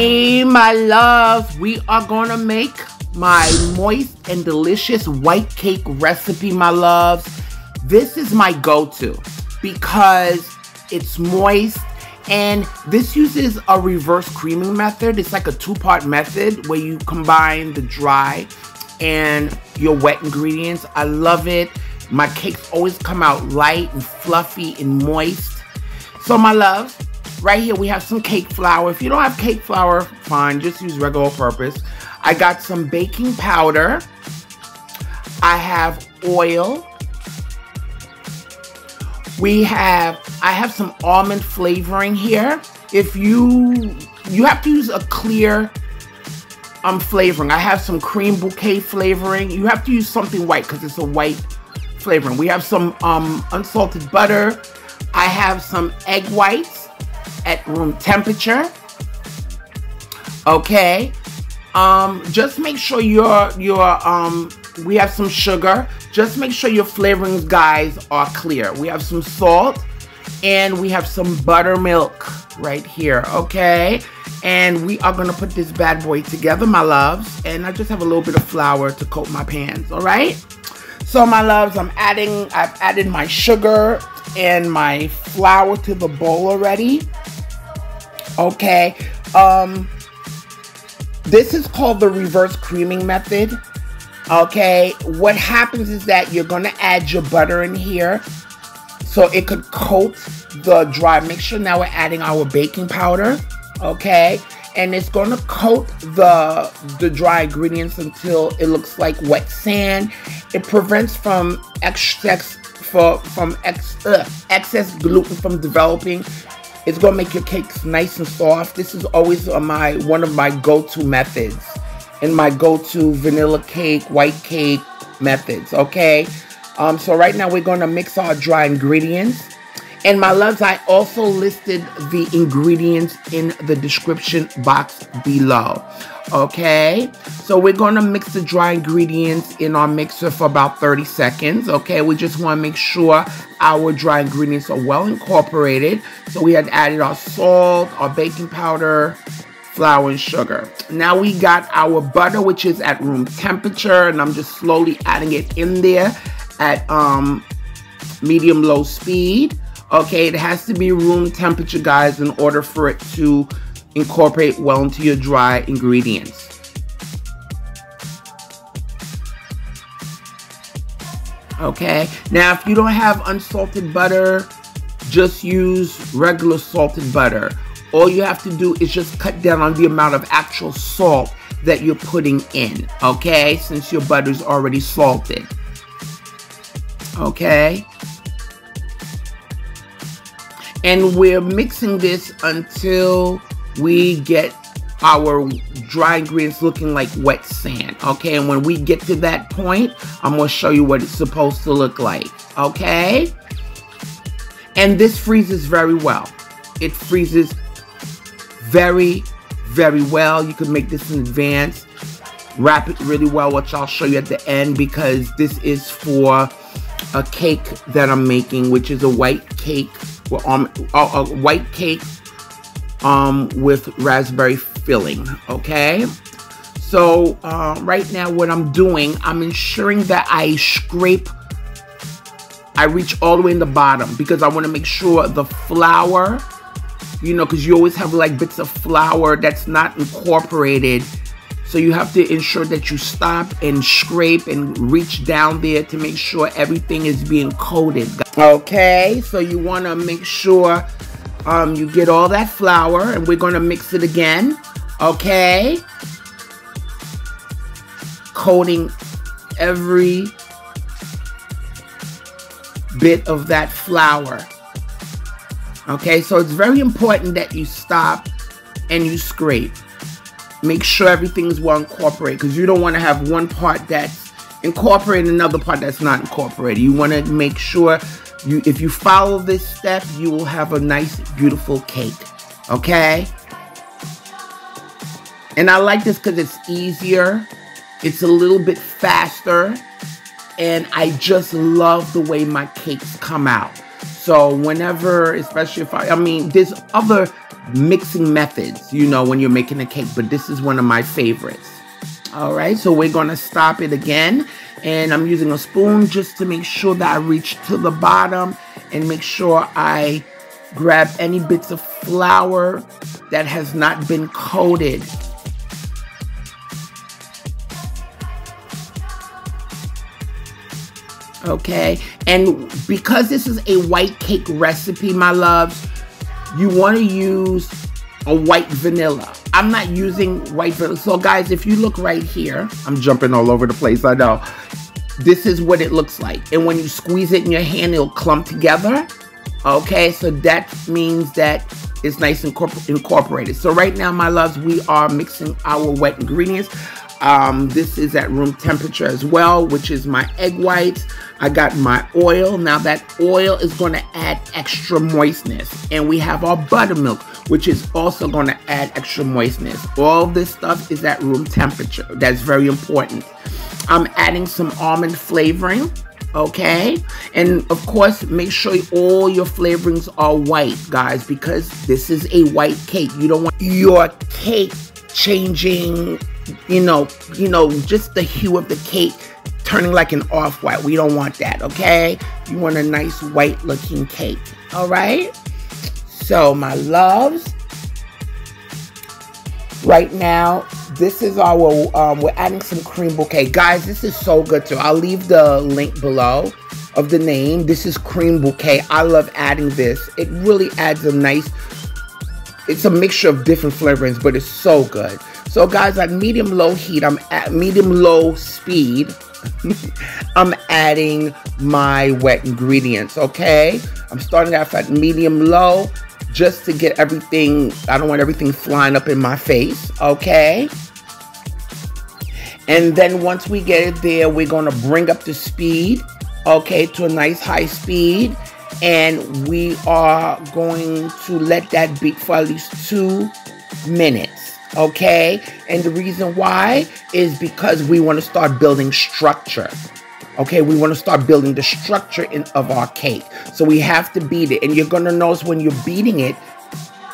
Hey, my love, we are gonna make my moist and delicious white cake recipe, my loves. This is my go-to because it's moist, and this uses a reverse creaming method. It's like a two-part method where you combine the dry and your wet ingredients. I love it. My cakes always come out light and fluffy and moist. So my loves, right here we have some cake flour. If you don't have cake flour, fine, just use regular all-purpose. I got some baking powder. I have oil. I have some almond flavoring here. If you have to use a clear flavoring. I have some cream bouquet flavoring. You have to use something white because it's a white flavoring. We have some unsalted butter. I have some egg whites at room temperature. Okay. Just make sure we have some sugar. Just make sure your flavorings, guys, are clear. We have some salt and we have some buttermilk right here. Okay. And we are gonna put this bad boy together, my loves. And I just have a little bit of flour to coat my pans. All right. So my loves, I've added my sugar and my flour to the bowl already. Okay. This is called the reverse creaming method. Okay. What happens is that you're going to add your butter in here so it could coat the dry. Make sure now we're adding our baking powder. Okay. And it's going to coat the dry ingredients until it looks like wet sand. It prevents from excess gluten from developing. It's going to make your cakes nice and soft. This is always one of my go-to methods and my go-to vanilla cake, white cake methods, okay? So right now we're going to mix our dry ingredients. And my loves, I also listed the ingredients in the description box below, okay? So we're going to mix the dry ingredients in our mixer for about 30 seconds, okay? We just want to make sure our dry ingredients are well incorporated. So we had added our salt, our baking powder, flour, and sugar. Now we got our butter, which is at room temperature, and I'm just slowly adding it in there at medium-low speed. Okay, it has to be room temperature, guys, in order for it to incorporate well into your dry ingredients. Okay, now if you don't have unsalted butter, just use regular salted butter. All you have to do is just cut down on the amount of actual salt that you're putting in, okay, since your butter is already salted. Okay. And we're mixing this until we get our dry ingredients looking like wet sand, okay? And when we get to that point, I'm going to show you what it's supposed to look like, okay? And this freezes very well. It freezes very, very well. You can make this in advance. Wrap it really well, which I'll show you at the end, because this is for a cake that I'm making, which is a white cake. A white cake with raspberry filling, okay? So right now what I'm doing, I'm ensuring that I reach all the way in the bottom, because I want to make sure the flour, you know, because you always have like bits of flour that's not incorporated. So you have to ensure that you stop and scrape and reach down there to make sure everything is being coated. Okay, so you want to make sure you get all that flour, and we're going to mix it again. Okay, coating every bit of that flour. Okay, so it's very important that you stop and you scrape. Make sure everything is well incorporated, because you don't want to have one part that's incorporated and another part that's not incorporated. You want to make sure if you follow this step, you will have a nice, beautiful cake. Okay? And I like this because it's easier. It's a little bit faster. And I just love the way my cakes come out. So whenever, especially if I mean, there's other mixing methods, you know, when you're making a cake, but this is one of my favorites. All right, so we're gonna stop it again, and I'm using a spoon just to make sure that I reach to the bottom and make sure I grab any bits of flour that has not been coated. Okay, and because this is a white cake recipe, my loves, you want to use a white vanilla. I'm not using white vanilla. So guys, if you look right here, I'm jumping all over the place, I know. This is what it looks like. And when you squeeze it in your hand, it'll clump together. Okay, so that means that it's nice and incorporated. So right now, my loves, we are mixing our wet ingredients. This is at room temperature as well, which is my egg whites. I got my oil. Now that oil is going to add extra moistness. And we have our buttermilk, which is also going to add extra moistness. All this stuff is at room temperature. That's very important. I'm adding some almond flavoring. Okay, and of course, make sure all your flavorings are white, guys, because this is a white cake. You don't want your cake changing, you know, just the hue of the cake turning like an off-white. We don't want that, okay? You want a nice white-looking cake, all right? So, my loves, right now, this is our, we're adding some cream bouquet. Guys, this is so good too. I'll leave the link below of the name. This is cream bouquet. I love adding this. It really adds a nice, it's a mixture of different flavorings, but it's so good. So guys, at medium-low heat, I'm at medium-low speed, I'm adding my wet ingredients, okay? I'm starting off at medium-low, just to get everything, I don't want everything flying up in my face, okay? And then once we get it there, we're gonna bring up the speed, okay, to a nice high speed. And we are going to let that beat for at least 2 minutes, okay? And the reason why is because we wanna start building structure. Okay, we want to start building the structure of our cake. So we have to beat it. And you're going to notice when you're beating it,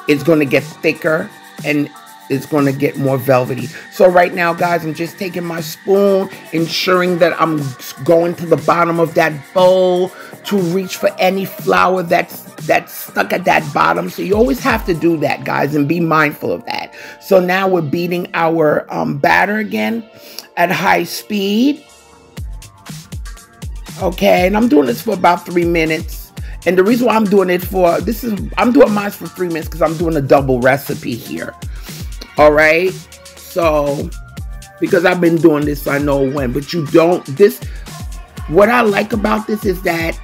it's going to get thicker and it's going to get more velvety. So right now, guys, I'm just taking my spoon, ensuring that I'm going to the bottom of that bowl to reach for any flour that's stuck at that bottom. So you always have to do that, guys, and be mindful of that. So now we're beating our batter again at high speed. Okay, and I'm doing this for about 3 minutes. And the reason why I'm doing it for, I'm doing mine for 3 minutes because I'm doing a double recipe here. All right, so, because I've been doing this, I know when, but you don't, what I like about this is that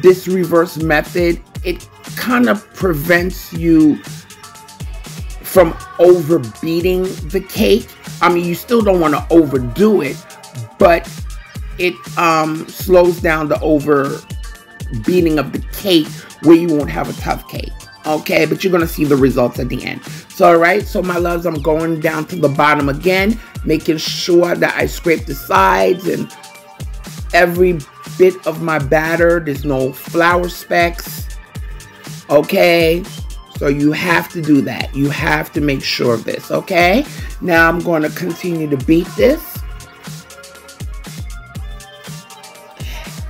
this reverse method, it kind of prevents you from overbeating the cake. I mean, you still don't want to overdo it, but it slows down the over beating of the cake where you won't have a tough cake. Okay, but you're gonna see the results at the end. So all right, so my loves, I'm going down to the bottom again, making sure that I scrape the sides and every bit of my batter. There's no flour specks. Okay, so you have to do that. You have to make sure of this. Okay, now I'm going to continue to beat this.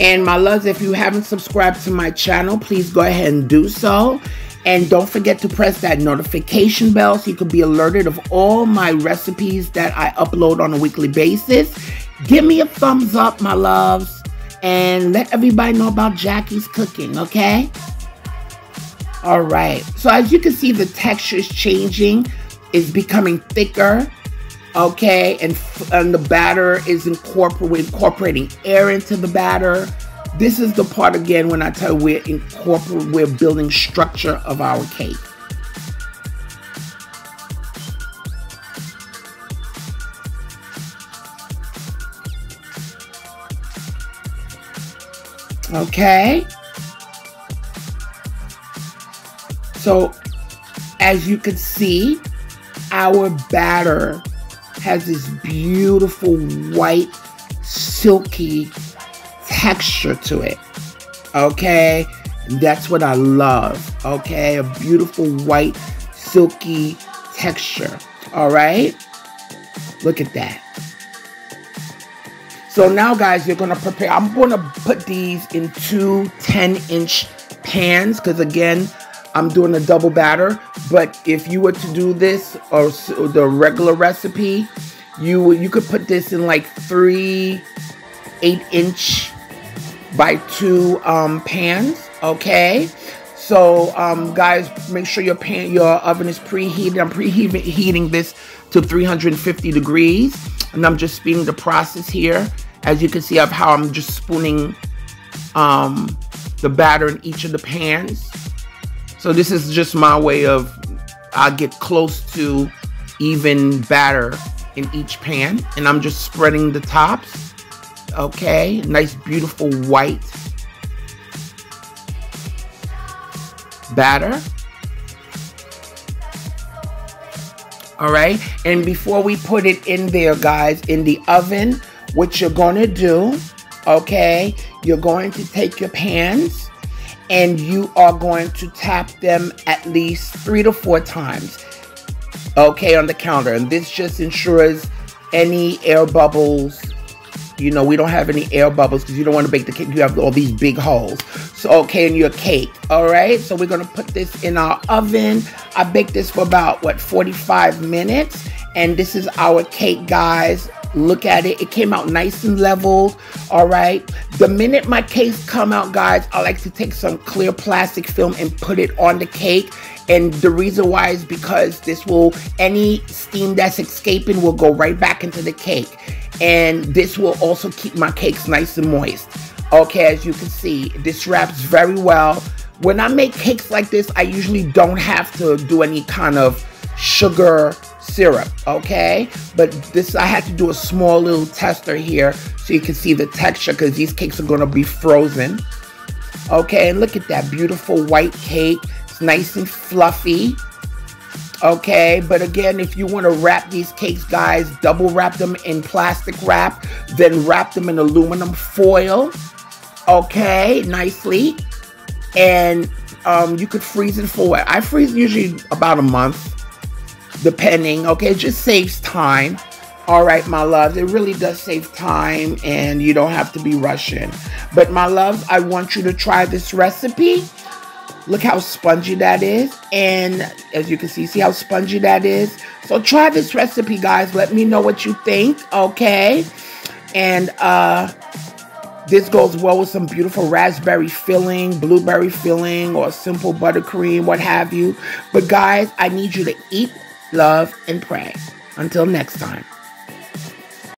And my loves, if you haven't subscribed to my channel, please go ahead and do so. And don't forget to press that notification bell so you can be alerted of all my recipes that I upload on a weekly basis. Give me a thumbs up, my loves, and let everybody know about Jackie's cooking, okay? All right. So as you can see, the texture is changing. It's becoming thicker. Okay, and the batter is incorporating air into the batter. This is the part again when I tell you we're building structure of our cake. Okay. So as you can see, our batter has this beautiful white silky texture to it. Okay, That's what I love, okay? A beautiful white, silky texture, all right? Look at that. So now, guys, you're gonna prepare. I'm gonna put these in two 10-inch pans because, again, I'm doing a double batter. But if you were to do this or the regular recipe, you could put this in like 3 8-inch by 2 pans, okay? So guys, make sure your oven is preheated. I'm preheating this to 350 degrees, and I'm just speeding the process here. As you can see of how I'm just spooning the batter in each of the pans. So this is just my way of, I'll get close to even batter in each pan, and I'm just spreading the tops. Okay, nice beautiful white batter. All right, and before we put it in there, guys, in the oven, what you're going to do, okay, you're going to take your pans and you are going to tap them at least 3 to 4 times, okay, on the counter. And this just ensures any air bubbles, you know, we don't have any air bubbles because you don't want to bake the cake. You have all these big holes. So, okay, in your cake, all right? So we're going to put this in our oven. I baked this for about, what, 45 minutes. And this is our cake, guys. Look at it. It came out nice and leveled, all right? The minute my cakes come out, guys, I like to take some clear plastic film and put it on the cake. And the reason why is because this will, any steam that's escaping will go right back into the cake. And this will also keep my cakes nice and moist. Okay, as you can see, this wraps very well. When I make cakes like this, I usually don't have to do any kind of sugar syrup, okay? But this, I had to do a small little tester here so you can see the texture because these cakes are gonna be frozen. Okay, and look at that beautiful white cake. It's nice and fluffy. Okay, but again, if you want to wrap these cakes, guys, double wrap them in plastic wrap, then wrap them in aluminum foil, okay, nicely. And you could freeze it for what? I freeze usually about a month, depending, okay? It just saves time. All right, my loves, it really does save time and you don't have to be rushing. But my loves, I want you to try this recipe. Look how spongy that is. And as you can see how spongy that is. So try this recipe, guys. Let me know what you think, okay? And this goes well with some beautiful raspberry filling, blueberry filling, or simple buttercream, what have you. But guys, I need you to eat, love, and pray. Until next time.